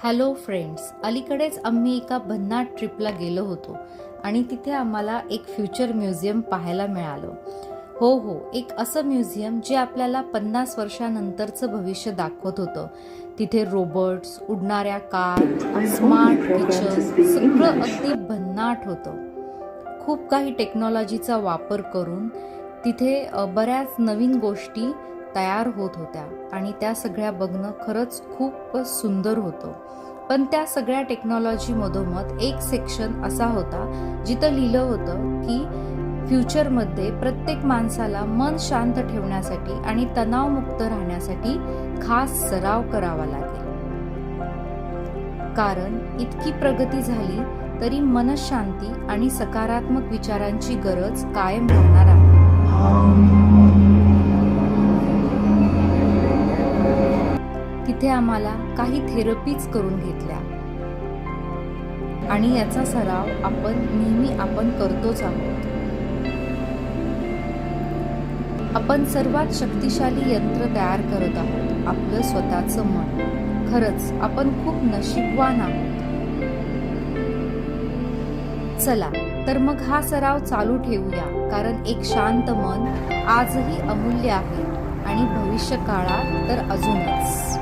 Hello friends, अलीकडेच आम्ही एका भन्नाट ट्रिपला गेलो होतो आणि तिथे आम्हाला एक फ्युचर म्युझियम पाहायला मिळालं. हो, एक असं म्युझियम जे आपल्याला 50 वर्षानंतरचं भविष्य दाखवत होतं. तिथे रोबोट्स, उडणाऱ्या कार, स्मार्ट किचन, सगळं अगदी भन्नाट होतं. खूप काही टेक्नॉलॉजीचा वापर करून तिथे बऱ्याच नवीन गोष्टी तयार होत होत्या आणि त्या सगळ्या बघणं खरंच खूप सुंदर होतं. पण त्या सगळ्या टेक्नॉलॉजी मधोमध एक सेक्शन असा होता जिथं लिहिलं होतं की फ्युचरमध्ये प्रत्येक माणसाला मन शांत ठेवण्यासाठी आणि तणावमुक्त राहण्यासाठी खास सराव करावा लागेल. कारण इतकी प्रगती झाली तरी मनशांती आणि सकारात्मक विचारांची गरज कायम राहणार आहे. तिथे आम्हाला काही थेरपीज करून घेतल्या आणि याचा सराव आपण करतोच आहोत. आपण सर्वात शक्तिशाली यंत्र तयार करत आहोत, आपलं स्वतःचं मन. खरंच आपण खूप नशीबवान आहोत. चला तर मग हा सराव चालू ठेवूया, कारण एक शांत मन आजही अमूल्य आहे आणि भविष्य काळात तर अजूनच.